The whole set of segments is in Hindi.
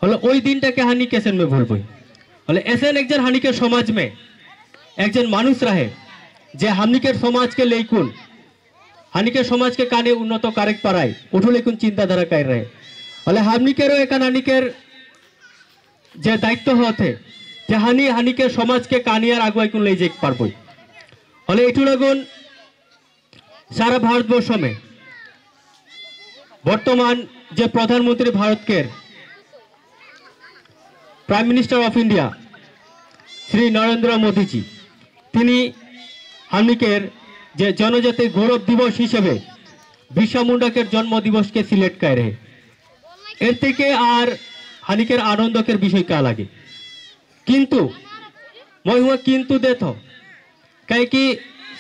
हले ओई दिनटाके हानि कैसे में भूलबो हले ऐसे एक जन हानि के समाज में एक जन मानुष रहे जे हानि के समाज के लेकुन हानि के समाज के काने उन्नत कारक पाराय उठो लेकुन चिंताधारा कर रहे हले हानि के एकान हानि के जे दायित्व होते जे हानि हानि के समाज के कानियार आगुआई कुन ले जेक पारबो हले एटू लगुन सारा भारतवर्ष में बर्तमान जे प्रधानमंत्री भारत के prime minister of India Shri Narendra Modi ji तिनी हानिकेर जे जनजाति गौरव दिवस हिसेबे बिरसा मुंडा के जन्म दिवस के सिलेक्ट कर रहे एर थेके आर हानिकेर आनंदकेर विषय क्या लागे किन्तु मैं हुआ किन्तु देखो कई कि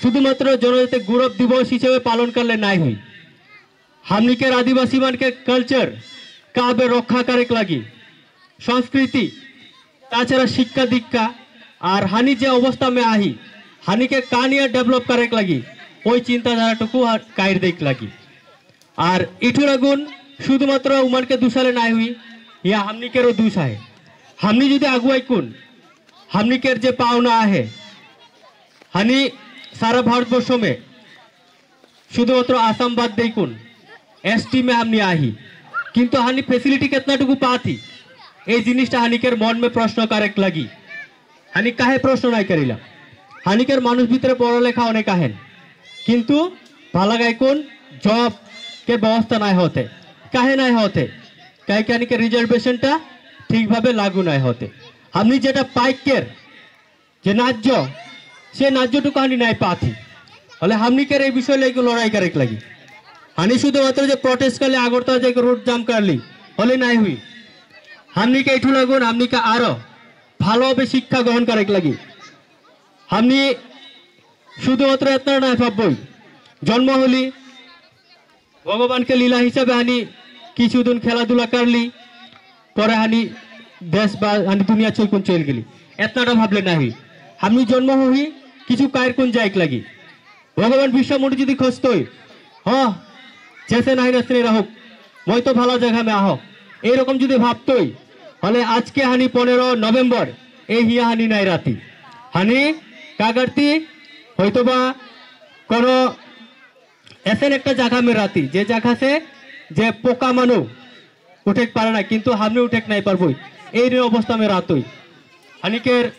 शुधुमात्र जनजाति गौरव दिवस हिसेबे पालन करले नाई हुई हानिकेर आदिवासी मान के कल्चर काबे रक्षा करक लगी संस्कृति ताछाड़ा शिक्षा दीक्षा और हानि जे अवस्था में आही हानि के कानिया डेवलप करक लगी ओई चिंताधाराटुकु कायर देख लगी और इठू लगुन शुधुमात्र उमान के दूसरे नाई हुई या हमनिकेरो दूस है हमनी जुदि आगुआई कुन हमनिकेर जे पावना है हानि सारा भारतवर्ष में शुधुमात्र आसाम बाद देखुन एसटी में हमनी आही किंतु हानि फैसिलिटी कितनाटुकु पाथी ए जिनिसटा हानिकेर मन में प्रश्न करक लगी हानि काहे प्रश्न नाई करिला हानिकेर मानुष भितरे पढ़ालेखा अनेक आहेन किंतु भालागाय कोन जॉब के व्यवस्था नाई होते काहे नाई होते काहे कि हानिकेर रिजर्वेशनटा ठीक भावे लागू नाई होते हमनी जेटा पाइकेर जे न्याय्य से न्याय्यटुकु हानि नाई पाथी हले हमनिकेर ए विषय लेके लड़ाई करक लगी हानि शुधुमात्र जे प्रोटेस्ट करले आगरतला जे रोड जाम करली हले नाई हुई हमनी के एठू लगुन हमनी के आरो भालोभाबे शिक्षा ग्रहण करक लगी हमनी शुधुमात्र एतना ना भाबबई जन्म हली भगवान के लीला हिसाबे हानि किछुदिन खेलाधुला करली परे हानि देश बा हानि दुनिया चलकुन चल गेली एतनाटा भाबले ना हुई हमनी जन्म हुई किछु कायर कोन जायक लगी भगवान बिरसा मुंडा यदि खोजतोई हाँ जैसे नहीं नसने रहो मैं तो भालो जगह में आहो ए रकम यदि भाबतोई हले आज के हानि 15 नवेम्बर ए हिया हानि नाई राती हानि कागरती होयतोबा कोनो ऐसे एक जगह में राती जे जगह से जे पोका मानु उठेक पारे ना किंतु हमने उठेक नाई पारबो ए अवस्था में रात हुई हानिकेर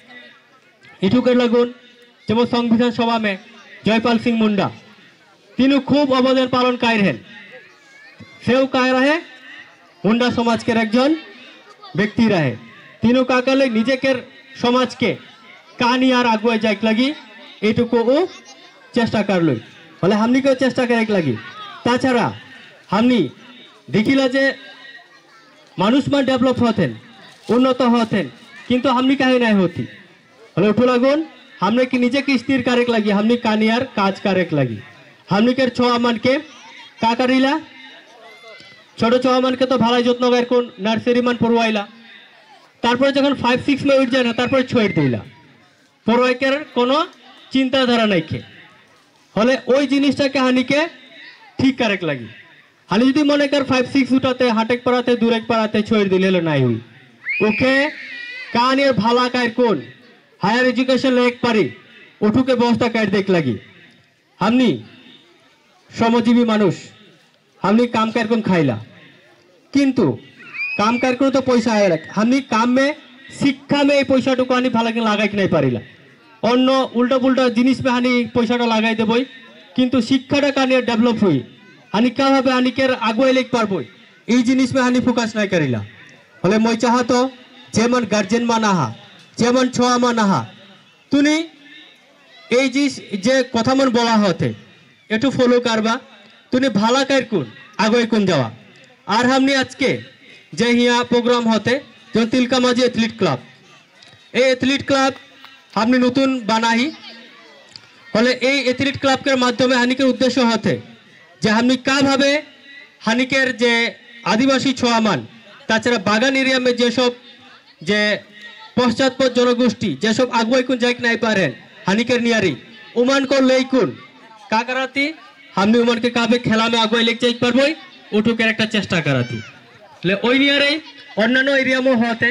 इठुकेर लगुन जेमन संविधान सभा में जयपाल सिंह मुंडा तीनों खूब अवदान पालन करें सेও काय रहे मुंडा समाज के एकजन व्यक्ति रहे तीनों का करले निजेकेर समाज के कानी और आगुआ जाइक लगी एटुकु ओ चेष्टा करल हले हमनी के चेष्टा करक लगी ताछाड़ा हमनी देखिला जे मानुष मान डेवलप होतेन उन्नत होतेन किंतु हमनी काहे नाई होती हले उठो लगुन हमने की निजे के स्थिर करक लगी हमनी कानियार काज करक लगी हमनी के छोआ मान के का करिला छोटो छोआ मान के तो भाला যত্ন कर कोन नार्सारी मान पढ़वाइला तारपर जखन 5-6 में उठ जाए ना तारपर छोड़ दिला पढ़वाइकर कोनो चिंताधारा नहीं खे हले ओई जिनिसटाके हानि के ठीक करक लगी हानि यदि मने कर 5-6 उठाते हाटेक पड़ाते दूरेक पड़ाते छोड़ दिले नाई हुई ओके कानियर भाला कर कोन हायर एजुकेशन लेक पारी उठू के व्यवस्था कर देख लगी हमनी श्रमजीवी मानुष हमनी काम कर कोन खाइला किंतु काम कर तो पैसा आए हमनी काम में शिक्षा में पैसा टुकु हानि भाला लागाई नहीं पारिला अन्य उल्टा पुल्टा जिनिस में हानि पैसा लागाई देबई किंतु शिक्षाटा कानिया डेवलप हुई हानि क्या भावे हानिकेर आगुआई लेक पारबो ए जिनिस में हानि फोकास नहीं करिला हले मैं चाहतो जेमन गार्जेन मान आहा जेमन छोआ मान आहा तुनी ए जे कथा मन बला होते एटू फलो करबा तुनी भाला कर कुन आगुआई कुन जावा और हमनी आज के जे हिया प्रोग्राम होते जो तिलका माझी athlete club a athlete club हमने नतून बनाही हले ए एथलीट क्लब के माध्यमे हानिकेर उद्देश्य होते जे हमनी का भावे हानिकेर जे आदिवासी छोआ मान ताछाड़ा बागान एरिया में जे सब जे पश्चात्पद जनगोष्ठी जे सब आगुआई कुन जाइक नाई पारेन हानिकेर नियारी उमान को लेकुन का कराती हमनी उमान के काबे खेला में आगुआई लेक जाइक पारबई उठुकेर एक चेष्टा कराती ले ओई नियारे অন্যান্য এরিয়া মো হতে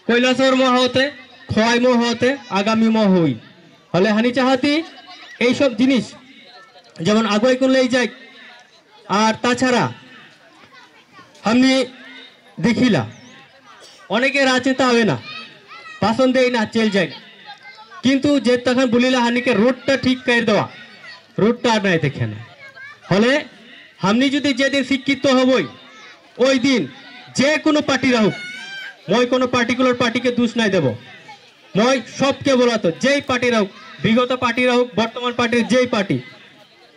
কৈলাসর মো হতে খোয়াই মো হতে আগামী মো হই হলে হানি চাহাতি এইসব জিনিস যেমন আগুয়াই করলেই যাই। আর তাছাড়া আমি দেখিলা অনেকে রাজনেতা হবে না, ভাষণ দেয় না, চেল যায়, কিন্তু যে তখন বলিলা হানিকে রোডটা ঠিক করে দেওয়া, রোডটা আর নাই দেখে না। হলে আমি যদি যেদিন শিক্ষিত হবই ওই দিন যে কোনো পার্টি হোক, মই কোনো পার্টিকুলার পার্টিকে দোষ নাই দেব, মই সবকে বলাতো যেই পার্টি হোক, বিগত পার্টি হোক, বর্তমান পার্টির যেই পার্টি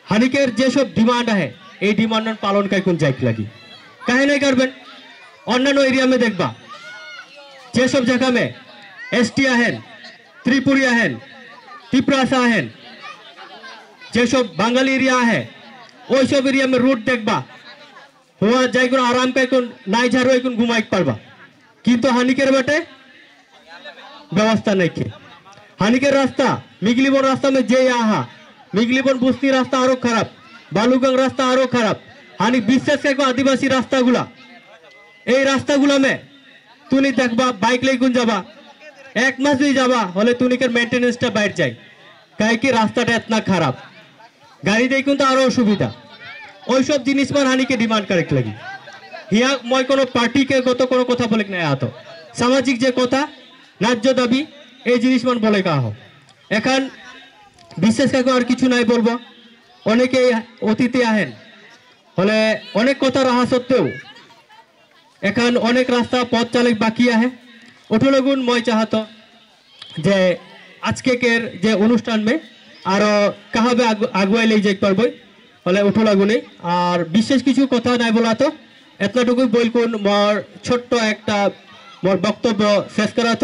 হানিকের যেসব ডিমান্ড আহে এই ডিমান্ড পালন কাইকুন যাইক লাগি কাহে নাই করবেন। অন্যান্য এরিয়া में देखबा যেসব জায়গা में एसटी আহেন, त्रिपुरी আহেন, तिपरासा আহেন, যেসব বাঙালি এরিয়া আহে ওই সব এরিয়া में রুট দেখবা हुआ যাই কোন আরাম কাই কোন নাই ঝাড়ো কোন ঘুমাইক পারবা, কিন্তু হানিকের বেটে ব্যবস্থা নাই কে। হানিকের রাস্তা মিগলিবন রাস্তা में যে आहा मिगलीबन बुस्ती रास्ता आरो खराब, बालूगंग रास्ता आरो खराब, हानि विशेष करके आदिवासी रास्तागुला এই রাস্তাগুলো में तुनी देखबा बाइक लेकुन जाबा एक मास भी जाबा হলে তুনিকের মেইনটেনেন্সটা বাইরে যায়, কাই কি রাস্তাটা এতনা খারাপ, গাড়ি দেখুন তো আরো অসুবিধা। ওইসব জিনিস মান হানিকে ডিমান্ড করে লাগি হিয়া মই কোনো পার্টিকে গত কোনো কথা বলে না আতো সামাজিক যে কথা ন্যায্য দাবি এই জিনিস মান বলে কা হো। এখন বিশেষ করে আর কিছু নাই বলবো, অনেকে অতিথি আহেন হলে অনেক কথা রাহা সত্ত্বেও এখন অনেক রাস্তা পথ চালক বাকি আহে ওঠো লাগুন মই চাহাতো যে আজকে কের যে অনুষ্ঠান में আরো কাহাবে আগুয়াই লই যাই পারবই হলে ওঠো লাগুনি। আর বিশেষ কিছু কথা নাই বলা তো এতটুকুই বলকুন মোর ছোট্ট একটা মোর বক্তব্য শেষ করা তো।